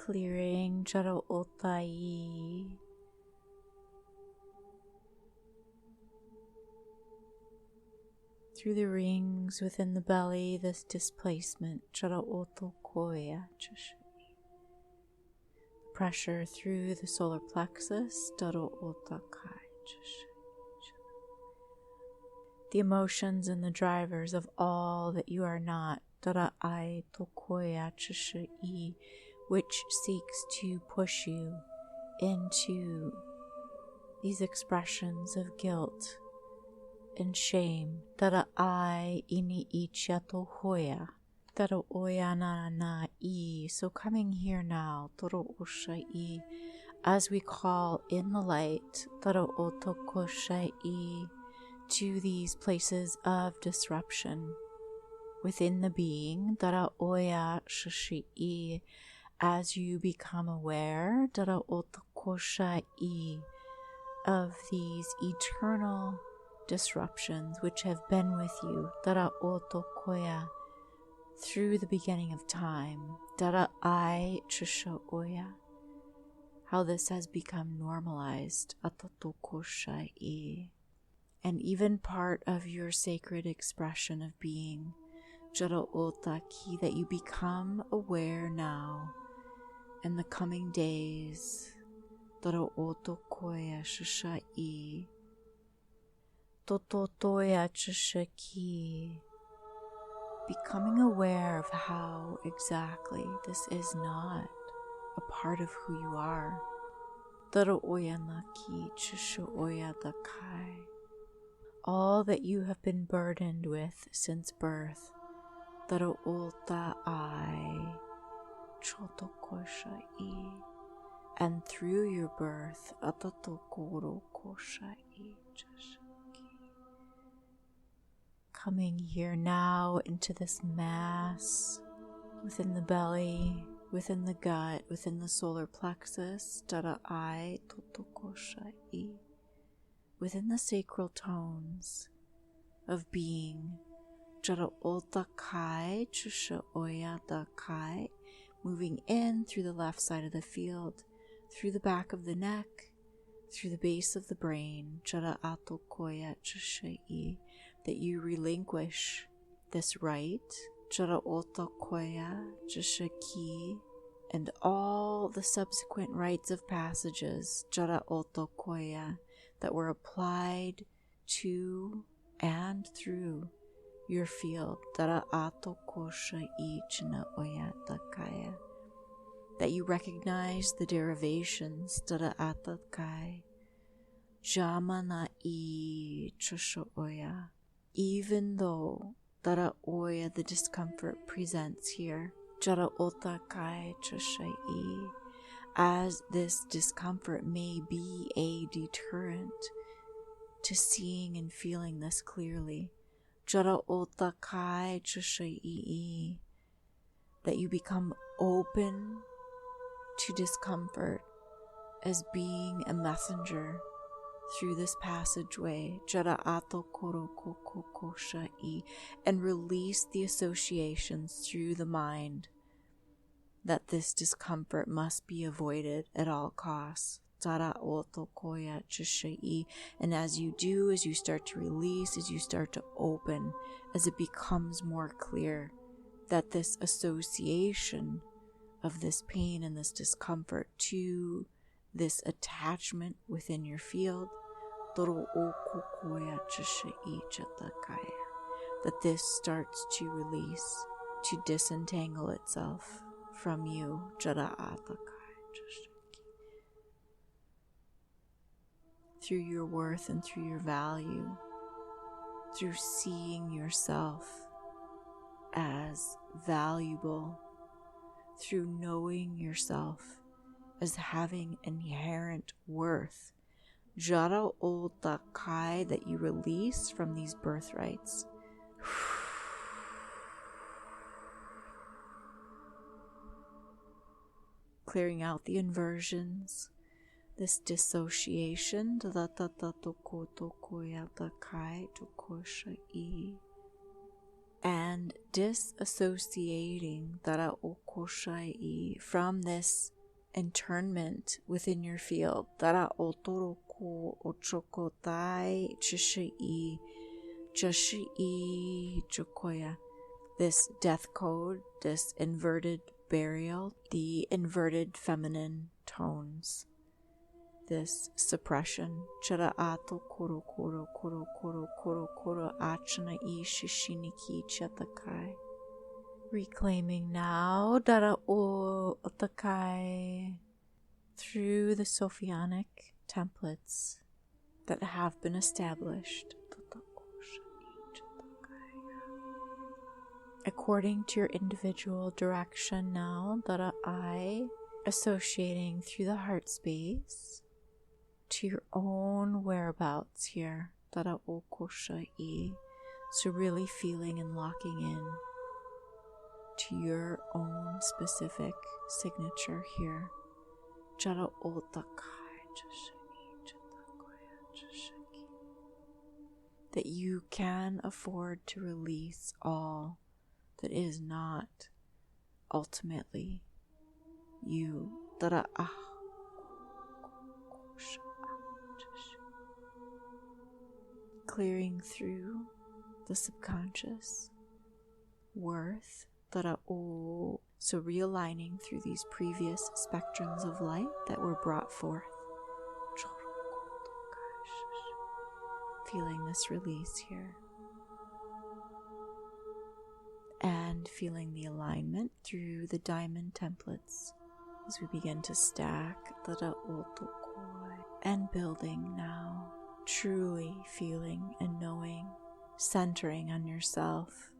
clearing Jara Otai. Through the rings within the belly, this displacement, Jara Oto Koya Chashi. Pressure through the solar plexus, Daro Ota Kai Chashi. The emotions and the drivers of all that you are not, Dara Ai Tokoya Chashi, which seeks to push you into these expressions of guilt and shame. Dara Ai Ini Ichiato Hoya. Dara Oyana Na I. So coming here now, Toro Osha I, as we call in the light, Dara Otokosha I, to these places of disruption within the being, Dara Oya Shashi I, as you become aware, Dara Otokosha I, of these eternal disruptions which have been with you, Dara Otokoya, through the beginning of time, Dara Ai Chusha Oya, how this has become normalized, Atatokosha I, and even part of your sacred expression of being, Jara Otaki, that you become aware now in the coming days, Dara Otokoya Shusha I, Tototoya Chushaki, becoming aware of how exactly this is not a part of who you are. Dara Oyanaki Chusha Oya Dakai. All that you have been burdened with since birth, Dara Ota Ai Chotokosha I, and through your birth, Atatokoro Kosha I Chashaki. Coming here now into this mass within the belly, within the gut, within the solar plexus, Dara Ai Totokosha I, within the sacral tones of being, Jara Ota Kai Chusha Oya Da Kai, moving in through the left side of the field, through the back of the neck, through the base of the brain, Jara Ato Koya Chusha I, that you relinquish this right, Jara Ota Koya Chusha Ki, and all the subsequent rites of passages, Jara Ota Koya, that were applied to and through your field, Dara Ato Kosha I China Oya Dakaya, that you recognize the derivations, Dara Ata Kai, Jamana I Chusha Oya, even though Dara Oya, the discomfort presents here, Jara Ota Kai Chusha I, as this discomfort may be a deterrent to seeing and feeling this clearly, Jara Ota Kai Chusha I, that you become open to discomfort as being a messenger through this passageway, Jara Ato Koro Koko Kosha I, and release the associations through the mind that this discomfort must be avoided at all costs. Dara Oto Koya Chusha I, and as you do, as you start to release, as you start to open, as it becomes more clear that this association of this pain and this discomfort to this attachment within your field, Doro Oko Koya Chusha I Chatakaya, that this starts to release, to disentangle itself from you, Jara Atakai Chusha, through your worth and through your value, through seeing yourself as valuable, through knowing yourself as having inherent worth, Jara Ota Kai, that you release from these birthrights. Clearing out the inversions, this dissociation, and disassociating from this internment within your field. Tara otoroko ochokotai chishii chashii chokoya. This death code, this inverted burial, the inverted feminine tones, this suppression. Chara ato koro koro koro koro koro koro achana I shishiniki chatakai. Reclaiming now Dara o Otakai through the Sophionic templates that have been established according to your individual direction now. Dara I associating through the heart space to your own whereabouts here. Dara o koshai. So really feeling and locking in to your own specific signature here. Jara otakai that you can afford to release all that is not ultimately you. Dara clearing through the subconscious worth. So realigning through these previous spectrums of light that were brought forth. Feeling this release here. And feeling the alignment through the diamond templates as we begin to stack and building now. Truly feeling and knowing, centering on yourself.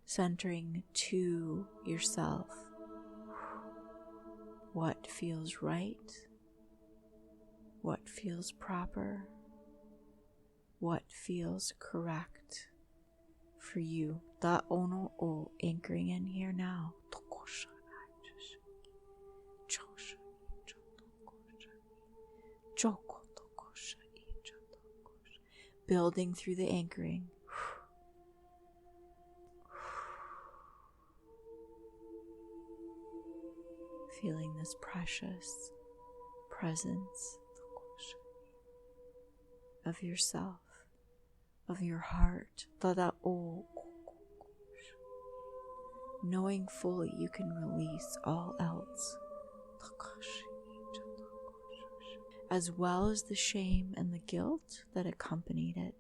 Centering to yourself. What feels right? What feels proper? What feels correct for you? Da ono o anchoring in here now. Building through the anchoring. Feeling this precious presence of yourself, of your heart. Knowing fully you can release all else, as well as the shame and the guilt that accompanied it.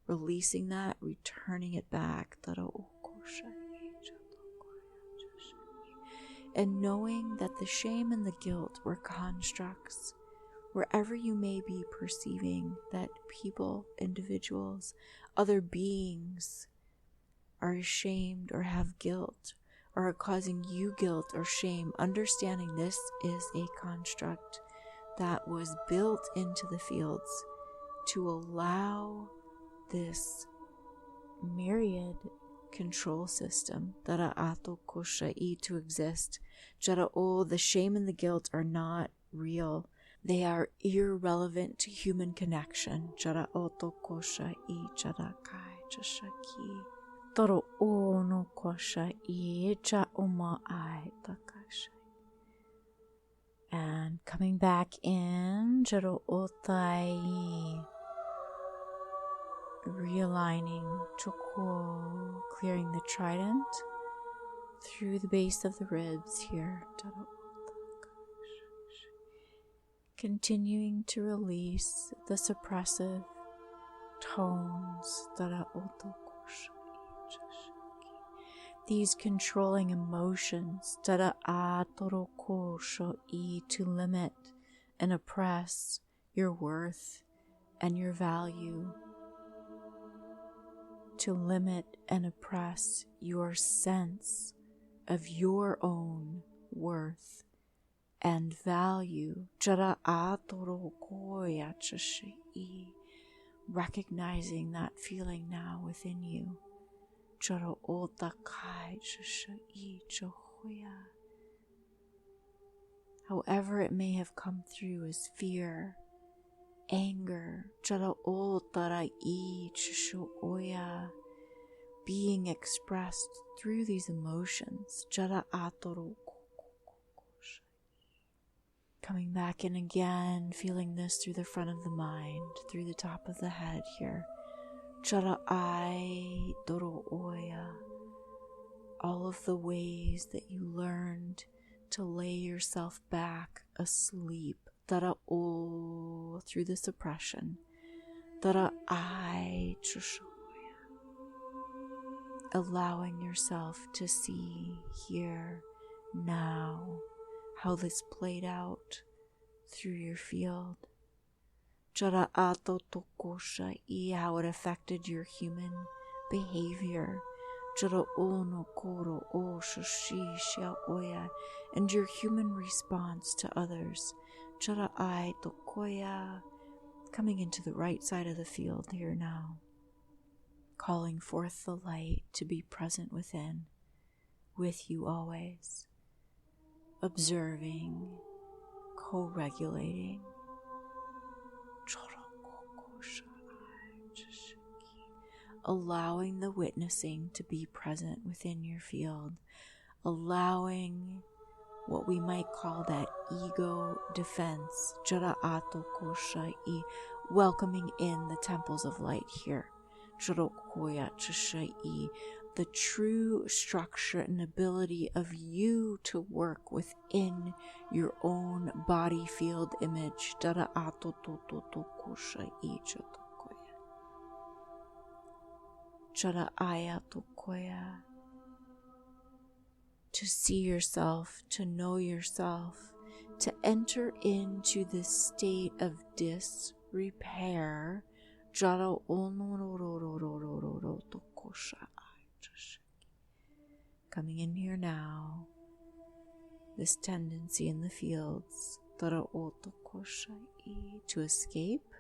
Releasing that, returning it back. And knowing that the shame and the guilt were constructs, wherever you may be perceiving that people, individuals, other beings are ashamed or have guilt or are causing you guilt or shame, understanding this is a construct that was built into the fields to allow this myriad control system to exist. The shame and the guilt are not real. They are irrelevant to human connection. And coming back in, realigning, clearing the trident through the base of the ribs here. Continuing to release the suppressive tones, these controlling emotions, to limit and oppress your worth and your value, to limit and oppress your sense of your own worth and value. Recognizing that feeling now within you. However it may have come through as fear, being expressed through these emotions. Coming back in again, feeling this through the front of the mind, through the top of the head here. All of the ways that you learned to lay yourself back asleep through the suppression. Allowing yourself to see here now how this played out through your field. How it affected your human behavior. And your human response to others. Coming into the right side of the field here now. Calling forth the light to be present within, with you always. Observing, co-regulating. Allowing the witnessing to be present within your field. Allowing what we might call that ego defense. Welcoming in the temples of light here. The true structure and ability of you to work within your own body field image. To see yourself, to know yourself, to enter into this state of disrepair. Coming in here now, this tendency in the fields to escape,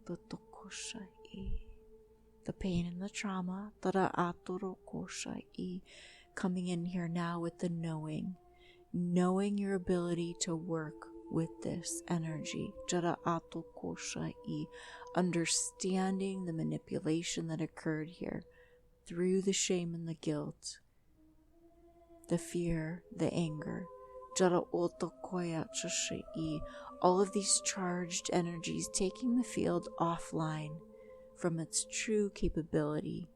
the pain and the trauma, coming in here now with the knowing your ability to work with this energy, understanding the manipulation that occurred here through the shame and the guilt, the fear, the anger, all of these charged energies taking the field offline from its true capability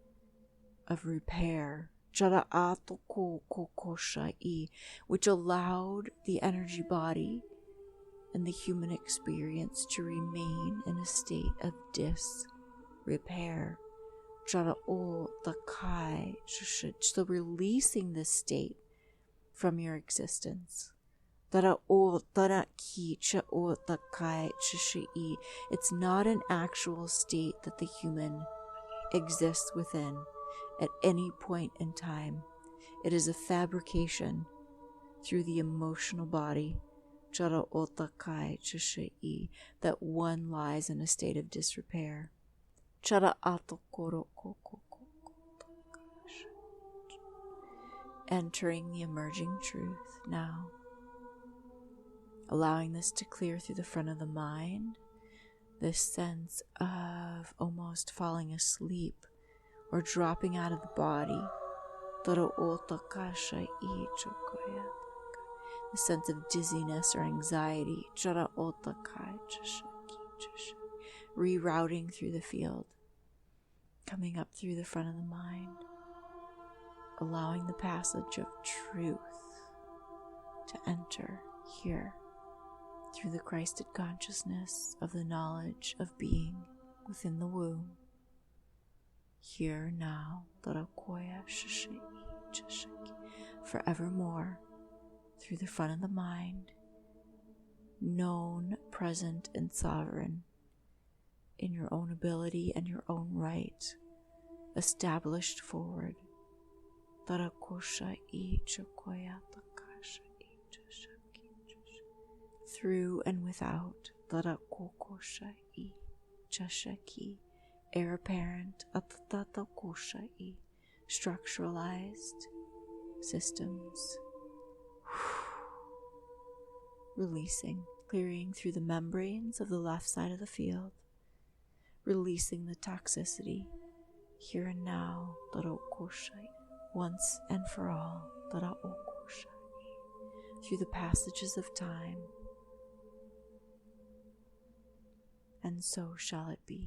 of repair, which allowed the energy body and the human experience to remain in a state of disrepair. So releasing this state from your existence. It's not an actual state that the human exists within at any point in time. It is a fabrication through the emotional body, that one lies in a state of disrepair. Entering the emerging truth now. Allowing this to clear through the front of the mind, this sense of almost falling asleep or dropping out of the body. The sense of dizziness or anxiety. Rerouting through the field. Coming up through the front of the mind. Allowing the passage of truth to enter here through the Christed consciousness of the knowledge of being within the womb. Here now, forevermore, through the front of the mind, known, present, and sovereign, in your own ability and your own right, established forward. Through and without, heir apparent, structuralized systems. Releasing, clearing through the membranes of the left side of the field, releasing the toxicity, here and now, once and for all, through the passages of time, and so shall it be.